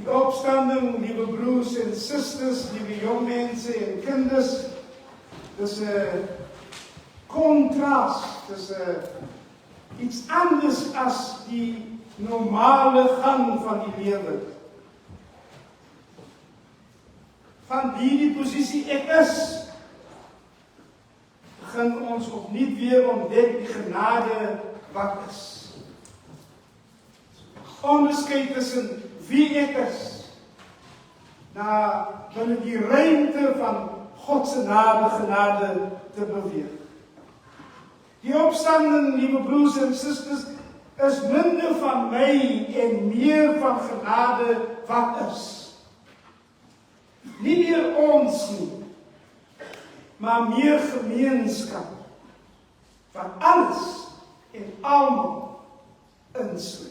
Die opstanding, liewe broers en susters, liewe jong mense en kinders, dis 'n kontras, dis iets anders as die normale gang van die lewe. Van hierdie posisie ek is, begin ons opnuut weer ontdek die genade wat is. Onderskeid tussen wie ek is, na binne die ruimte van God se genade te beweeg. Die opstanding, liewe broers en susters, is minder van my en meer van genade wat is. Nie meer ons nie, maar meer gemeenskap, wat alles en almal insluit.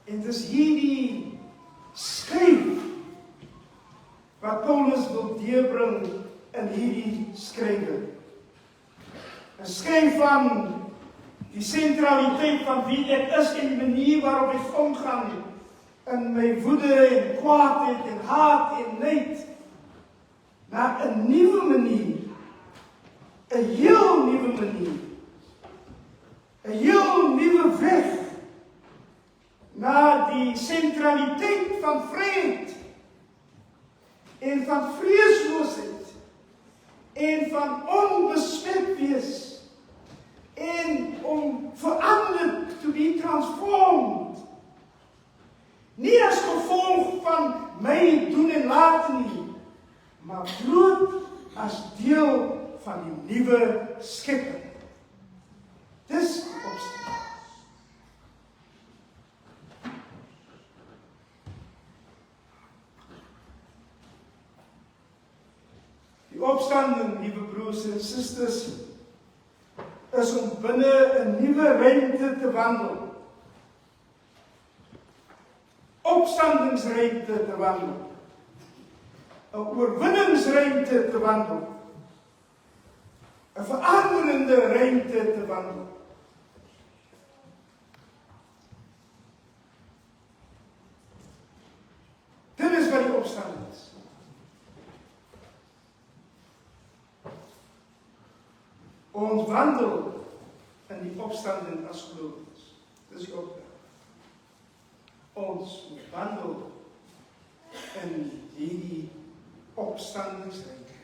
En dis hierdie skryf wat Paulus wil deurbring in hierdie skrywe. 'n Skryf van die sentraliteit van wie ek is en die manier waarop ek omgaan in my woede en kwaadheid en haat en nait, na 'n nuwe manier, 'n heel nuwe manier, 'n heel nuwe weg, na die sentraliteit van vryheid en van vreesloosheid en van onbesmet wees en om veranderd to be transformed. Nie as gevolg van my doen en laat nie, maar bloot as deel van die nuwe skepping. Dis opstanding. Die opstanding, liewe broers en susters, is om binne 'n nuwe ruimte te wandel. Opstandingsruimte te wandel. 'n oorwinningsruimte te wandel. 'n veranderende ruimte te wandel. Dit is wat die opstanding is. Ons wandel in die opstanding as gelowiges. Dis die opdrag. Ons wandel in hierdie opstandingsruimte.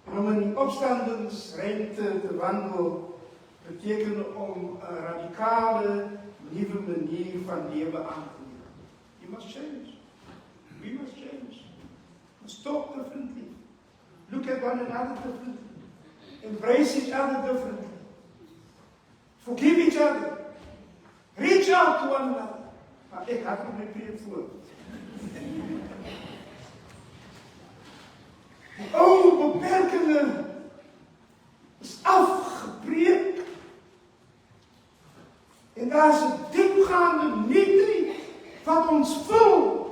En om in die opstandingsruimte te wandel, beteken om 'n radikale, nuwe manier van lewe aan te neem. You must change. We must change. Let's talk differently. Look at one another differently. Embrace each other differently. Forgive each other. Reach out to one another. Maar ek had nog my preek voor. Die ou beperkingen is afgebreek. En daar is 'n diepgaande liefde wat ons vul.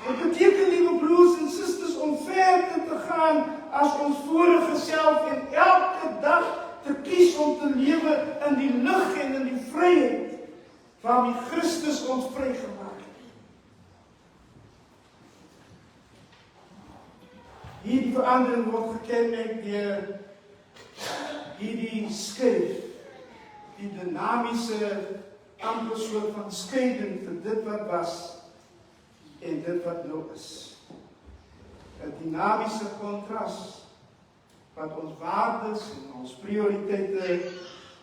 Dit beteken, liewe broers en susters, om verder te gaan as ons vorige self en elke dag te kies om te lewe in die lig en in die vryheid waarmee Christus ons vrygemaak het. Hierdie verandering word gekenmerk deur hierdie skryf, die dinamiese amper soort van skeiding vir dit wat was en dit wat nou is. 'n dinamiese kontras wat ons waardes en ons prioriteite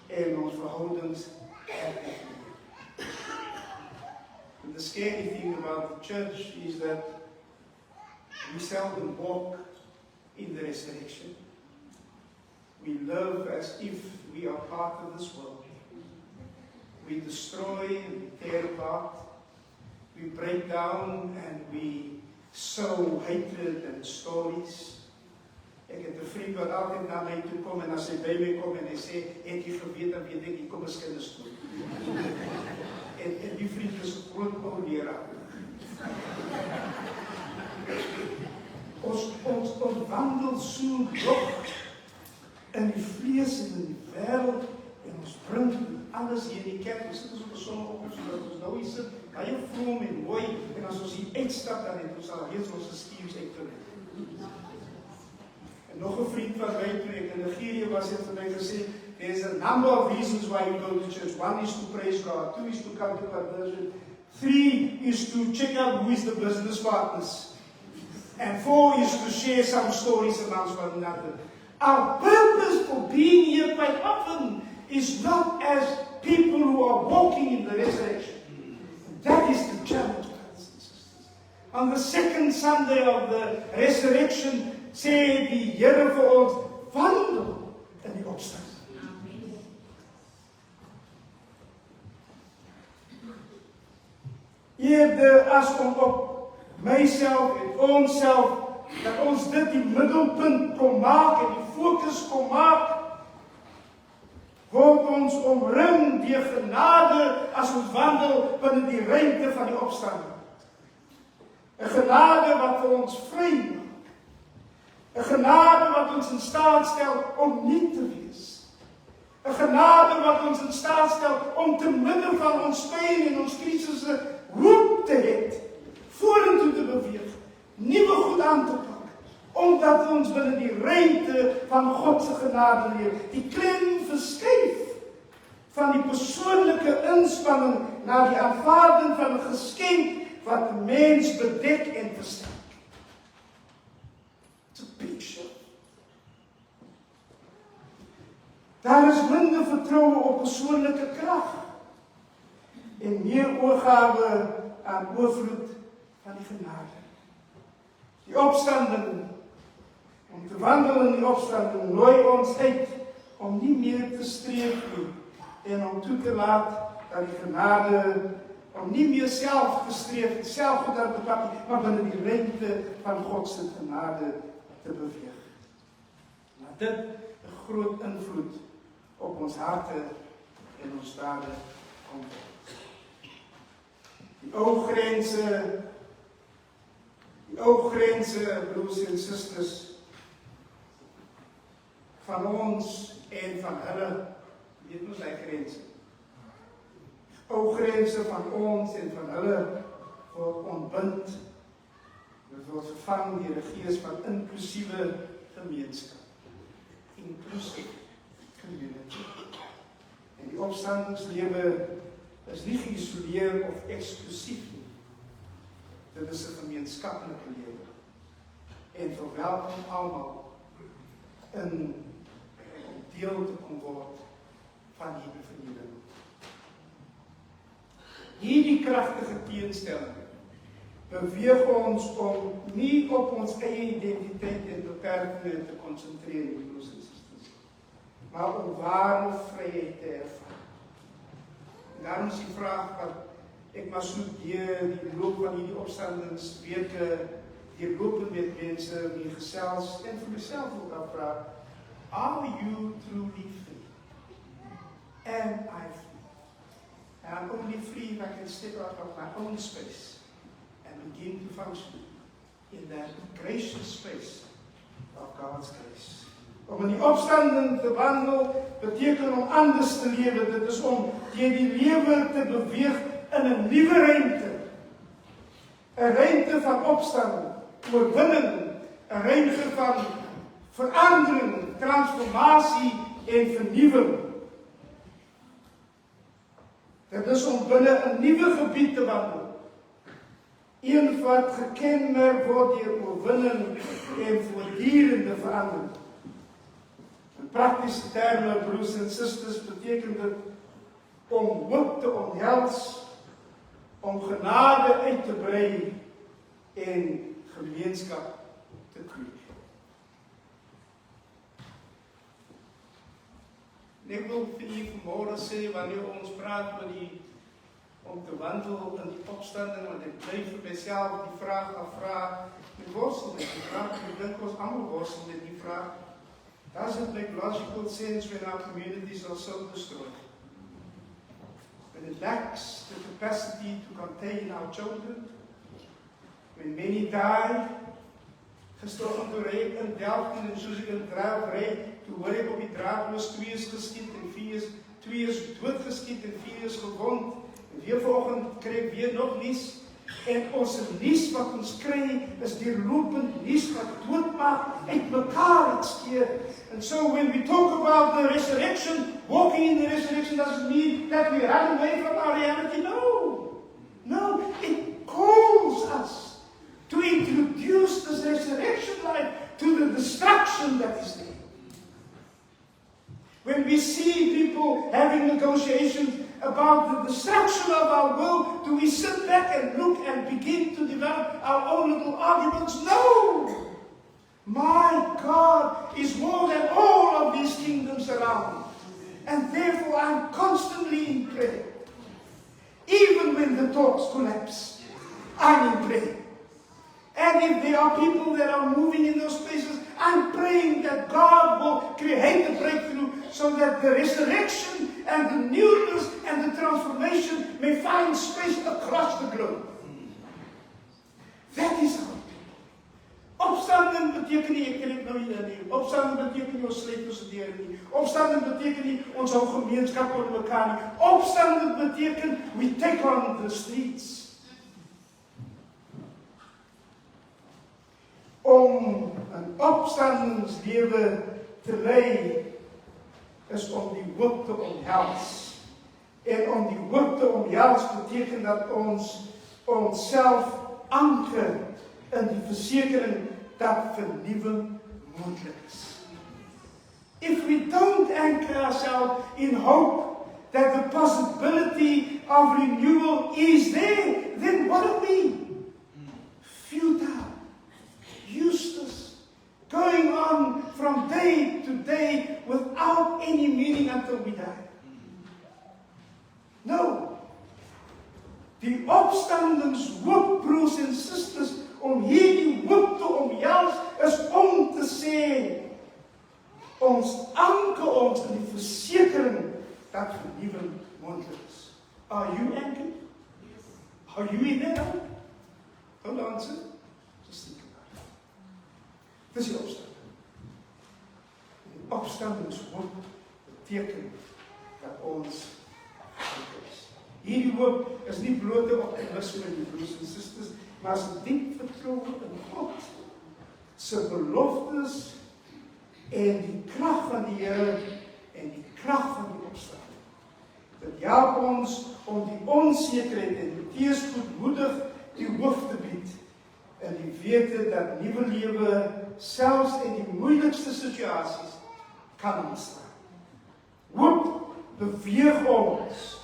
en ons verhoudings herdefinieer. The scary thing about the church is that we seldom walk in the resurrection. We live as if we are part of this world. We destroy and we tear apart. We break down and we sow hatred and stories. Ek het 'n vriend wat altyd na my toe kom en as hy by my kom en hy sê, "Het jy geweet dat jy dink kom ons kinders toe?" En die vriend is 'n groot ou leraar. Ons wandel so dog in die vlees en in die wêreld, en ons bring alles hier in die kerk. Ons sit op 'n Sondagoggend, sodat ons nou hier sit, baie vroom en mooi, en as ons hier uitstap, dan het ons al reeds ons gestuurs uitgewerk. En nog 'n vriend van my, toe ek in Nigeria was, het vir my gesê, there's a number of reasons why you go to church. 1 is to praise God, 2 is to come to conversion, 3 is to check out who is the business partners, and 4 is to share some stories amongst one another. Our purpose for being here quite often is not as people who are walking in the resurrection. That is the challenge, brothers and sisters. On the second Sunday of the resurrection, sê die Here vir ons, wandel in die opstanding. Eerder as om op myself en onsself, dat ons dit die middelpunt kom maak en die fokus kom maak, word ons omring deur genade as ons wandel binne die ruimte van die opstanding. 'n genade wat vir ons vry maak. 'n genade wat ons in staat stel om nie te wees. 'n genade wat ons in staat stel om te midde van ons pyn en ons krisisse hoop te hê, vorentoe te beweeg, nuwe goed aan te pak, omdat ons binne die ruimte van God se genade leef. Die klem verskuif van die persoonlike inspanning na die aanvaarding van 'n geskenk wat 'n mens bedek en versterk. It's a big shift. Daar is minder vertroue op persoonlike krag en meer oorgawe aan oorvloed van die genade. Die opstanding, om te wandel in die opstanding, nooi ons uit om nie meer te streef nie en om toe te laat dat die genade, om nie meer self te streef, self goed aan te pak, maar binne die ruimte van God se genade te beweeg. Maar dit 'n groot invloed op ons harte en ons dade kom. Die ou grense, broers en susters, van ons en van hulle, weet ons die grense. Ou grense van ons en van hulle word ontbind. Dit word vervang deur 'n gees van inklusiewe gemeenskap. Inclusive community. En die opstandingslewe is nie geïsoleer of eksklusief nie. Dit is 'n gemeenskaplike lewe. En verwelkom almal in om deel te kom word van hierdie vernuwing. Hierdie kragtige teenstelling beweeg ons om nie op ons eie identiteit en beperkings te konsentreer nie, broers en susters, maar om ware vryheid te ervaar. En daarom is die vraag wat ek maar so deur die loop van hierdie opstandingsweke deurlopend met mense wie gesels en vir myself ook afvra, are you truly free? Am I free? And I'm only free if I can step out of my own space and begin to function in that gracious space of God's grace. Om in die opstanding te wandel beteken om anders te lewe. Dit is om deur die lewe te beweeg in 'n nuwe ruimte. 'n Ruimte van opstanding, oorwinning, 'n ruimte van verandering, transformasie en vernuwing. Dit is om binne 'n nuwe gebied te wandel. Een wat gekenmerk word deur oorwinning en voortdurende verandering. In praktiese terme, broers en susters, beteken dit om hoop te omhels, om genade uit te brei en gemeenskap te kweek. Ek wil vir u vanmôre sê, wanneer ons praat oor om te wandel in die opstanding, want ek bly vir myself die vraag afvra, en worstel met die vraag, ek dink ons almal worstel met die vraag, does it make logical sense when our communities are so destroyed? When it lacks the capacity to contain our children, when many die, gestorven door rape in Delft en soos ek in Drelf ry, toe hoor ek op die draadloos 2 is geskiet en 2 is doodgeskiet en 4 is gewond. En weer vanoggend kry ek weer nog nuus. En ons nuus wat ons kry is deurlopend nuus wat doodmaak, uitmekaar uitskeer. And so when we talk about the resurrection, walking in the resurrection doesn't mean that we run away from our reality. No, it calls us to introduce this resurrection life to the destruction that is there. When we see people having negotiations about the destruction of our world, do we sit back and look and begin to develop our own little arguments? No! My God is more than all of these kingdoms around. And therefore I'm constantly in prayer. Even when the talks collapse, I'm in prayer. And if there are people that are moving in those places, I'm praying that God will create a breakthrough so that the resurrection and the newness and the transformation may find space across the globe. That is our people. Opstanding beteken nie, ek kan dit nou nie. Opstanding beteken nie, ons sluit ons deur nie. Opstanding beteken nie, ons hou gemeenskap onder mekaar nie. Opstanding beteken, we take on the streets. Om 'n opstandingslewe te lei is om die hoop te omhels. En om die hoop te omhels beteken dat ons onsself anker in die versekering dat vernuwing moontlik is. If we don't anchor ourselves in hope that the possibility of renewal is there, then what are we? Futile. Useless, going on from day to day without any meaning until we die. No. Die opstandingshoop, broers en susters, om hierdie hoop te omhels, is om te sê, ons anker ons in die versekering dat vernuwing moontlik is. Are you anchored? Are you in that hope? Don't answer. Just think. Dis die opstanding. Die opstandingshoop beteken dat ons anker is. Hierdie hoop is nie blote optimisme in die broers en susters, maar is 'n diep vertroue in God se beloftes en die krag van die Here en die krag van die opstanding. Dit help ons om die onsekerheid en die teëspoed die hoof te bied en die wete dat nuwe lewe selfs in die moeilikste situasies kan ontstaan. Hoop beweeg ons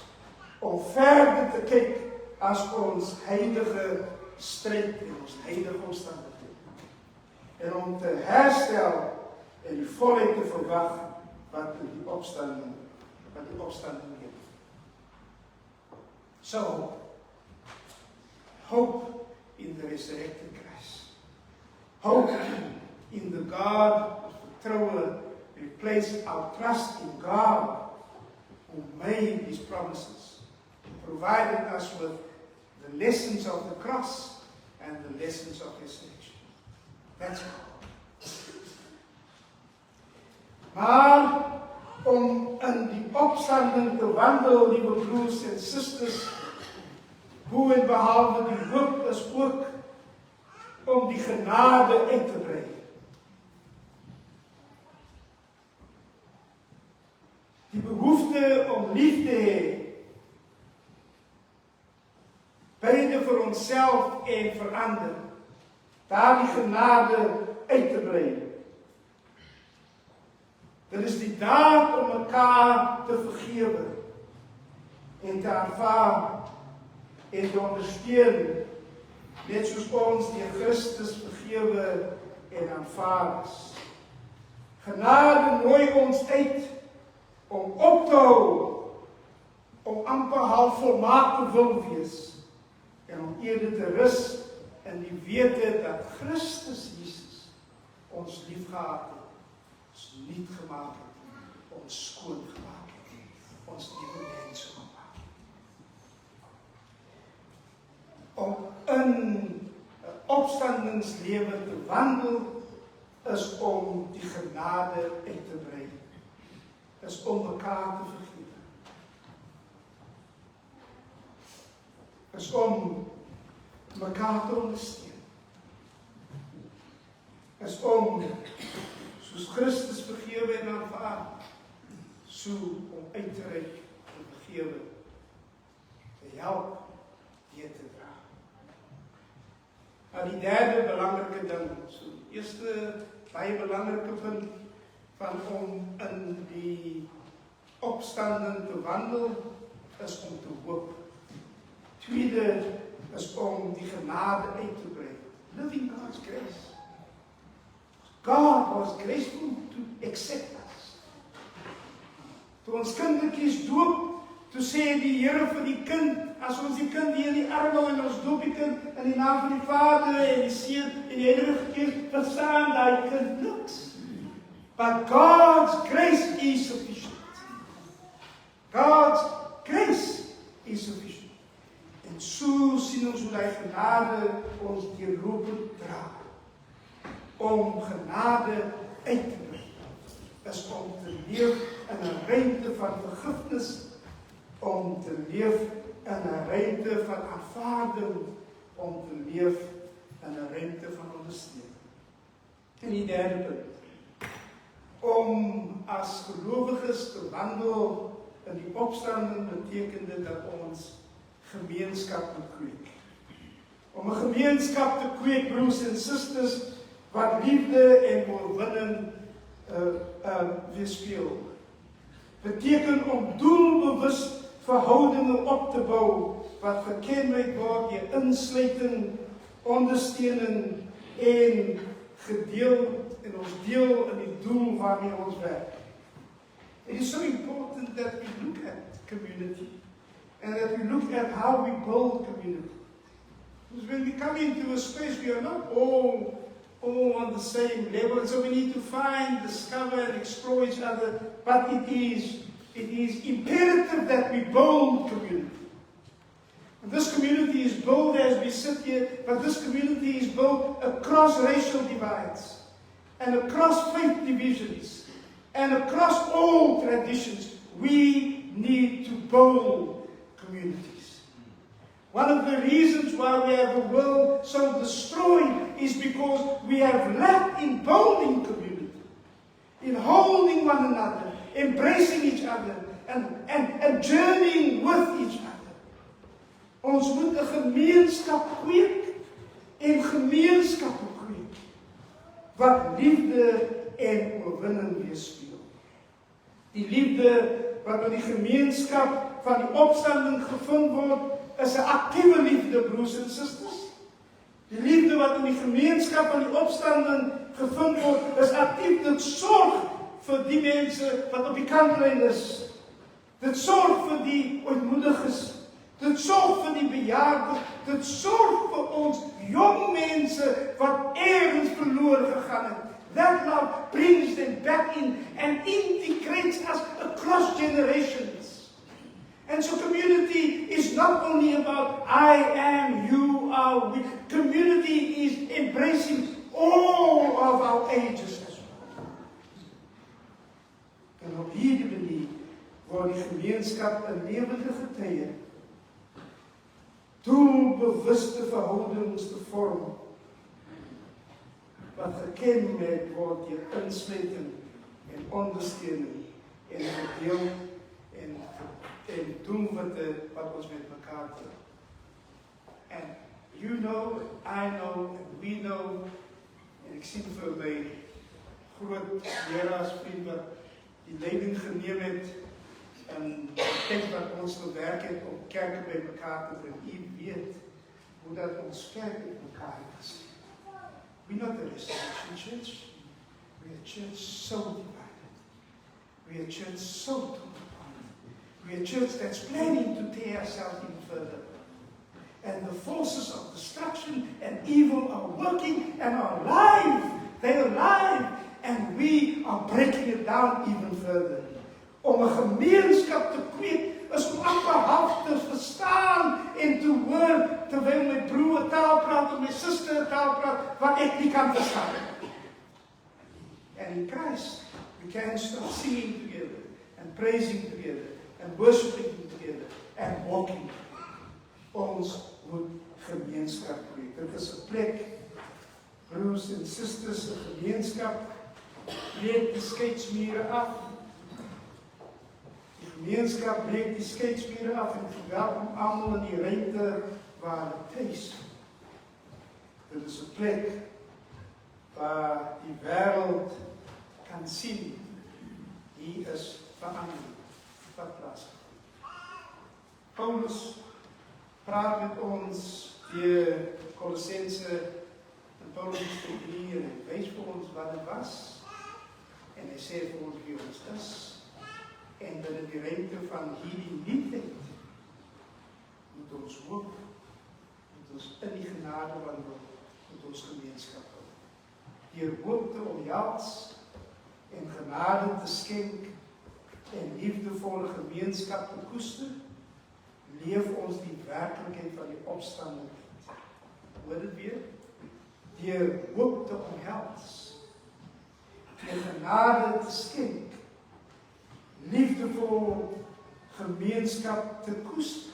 om verder te kyk as ons huidige stryd en ons huidige omstandighede. En om te herstel en die volheid te verwag wat die opstanding gee. So, hope in the resurrected Christ. Hope in the God of vertroue. We place our trust in God who made these promises, provided us with the lessons of the cross and the lessons of resurrection. That's all. Maar om in die opstanding te wandel, liewe broers en susters, hoe en behalwe die hoop is ook om die genade uit te brei. Die behoefte om lief te hê, beide vir onsself en vir ander, daardie genade uit te brei. Dit is die daad om mekaar te vergewe en te aanvaar en te ondersteun, net soos ons deur Christus vergewe en aanvaar is. Genade nooi ons uit om op te hou, om amper half volmaak te wil wees en om eerder te rus in die wete dat Christus Jesus ons liefgehad het, ons nuut gemaak het, ons skoon gemaak het, ons nuwe mense gemaak het. Om in 'n opstandingslewe te wandel is om die genade uit te brei. Is om mekaar te vergewe. Is om mekaar te ondersteun. Is om, soos Christus vergewe en aanvaar, so om uit te reik en vergewe, te help, deur te dra. Nou die derde belangrike ding, so eerste baie belangrike punt van om in die opstanding te wandel, is om te hoop. Tweede is om die genade uit te brei. Living God's grace. God was graceful to accept us. Toe ons kindertjies doop, toe sê die Here vir die kind, as ons die kind hier in die arm hou en ons doop die kind in die naam van die Vader en die Seun en die Heilige Gees, verstaan daai kind niks. But God's grace is sufficient. God's grace is sufficient. En so sien ons hoe die genade ons deurlopend dra. Om genade uit te brei, is om te leef in 'n ruimte van vergifnis, om te leef in 'n ruimte van aanvaarding, om te leef in 'n ruimte van ondersteuning. En die derde punt, om as gelowiges te wandel in die opstanding, beteken dit dat ons gemeenskap moet kweek. Om 'n gemeenskap te kweek, broers en susters, wat liefde en oorwinning weerspieël. Beteken om doelbewus verhoudinge op te bou, wat gekenmerk word deur insluiting, ondersteuning en gedeeld en ons deel in die doel waarmee ons werk. It is so important that we look at community and that we look at how we build community. Because when we come into a space, we are not all on the same level, so we need to find, discover, and explore each other. But it is imperative that we build community. And this community is built as we sit here, but this community is built across racial divides, and across faith divisions, and across all traditions. We need to build communities. One of the reasons why we have a world so destroyed is because we have lacked in building community, in holding one another, embracing each other, and journeying with each other. Ons moet 'n gemeenskap kweek en gemeenskappe kweek wat liefde en oorwinning weerspieël. Die liefde wat in die gemeenskap van die opstanding gevind word, is 'n aktiewe liefde, broers en susters. Die liefde wat in die gemeenskap van die opstanding gevind word, is aktief. Dit sorg vir die mense wat op die kantlyn is. Dit sorg vir die ootmoediges. Dit sorg vir die bejaardes. Dit sorg vir ons jong mense wat ergens verloor gegaan het. That love brings them back in and integrates us across generations. And so community is not only about I am, you are, we. Community is embracing all of our ages as well. En op hierdie manier word die gemeenskap 'n lewende getuie, doelbewuste verhoudings te vorm, wat gekenmerk word deur insluiting en ondersteuning en gedeel en doelwitte wat ons met mekaar doen. And you know, I know, and we know, en ek sien vir my groot leraars vriend wat die leiding geneem het en tyd wat ons gewerk het om kerke by mekaar te bring. U weet hoe dat ons kerk met mekaar is. We're not a restoration church. We're a church so divided. We're a church so torn apart. We're a church that's planning to tear ourselves even further. And the forces of destruction and evil are working and are alive. They're alive. And we are breaking it down even further. Om 'n gemeenskap te kweek is om amper te verstaan en te hoor terwyl my broer taal praat of my suster taal praat wat ek nie kan verstaan. And in Christ, we can start singing together, and praising together, and worshiping together, and walking. Ons moet gemeenskap hê. Dit is 'n plek, broers en susters, 'n gemeenskap. Breek die skeidsmure af. Die gemeenskap breek die skeidsmure af en verwelkom almal in die ruimte waar hulle tuis. Dit is 'n plek waar die wêreld kan sien, hier is verandering wat plaasvind. Paulus praat met ons deur Kolossense en Paulus hier en hy wys vir ons wat dit was. En hy sê vir ons wie ons is. En dat in die ruimte van hierdie nuutheid moet ons hoop, moet ons in die genade wandel, moet ons gemeenskap hou. Deur hoop te omhels en genade te skenk en liefdevolle gemeenskap te koester, leef ons die werklikheid van die opstanding uit. Hoor dit weer? Deur hoop te omhels en genade te skenk, liefdevol gemeenskap te koester,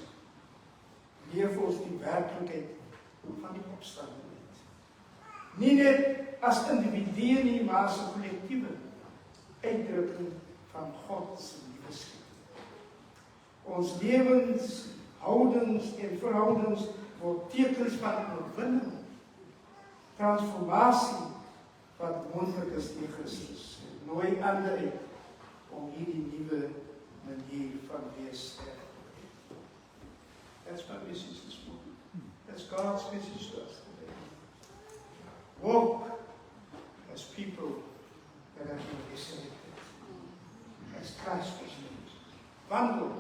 leef ons die werklikheid van die opstanding uit. Nie net as individue nie, maar as 'n kollektiewe uitdrukking van God se liefdesliefde. Ons lewens, houdings en verhoudings word tekens van oorwinning, transformasie wat moontlik is deur Christus. Nooi ander uit om hierdie nuwe manier van wees te hê. That's my message this morning. That's God's message to us today. Walk as people that have been resurrected, as Christ was. Wandel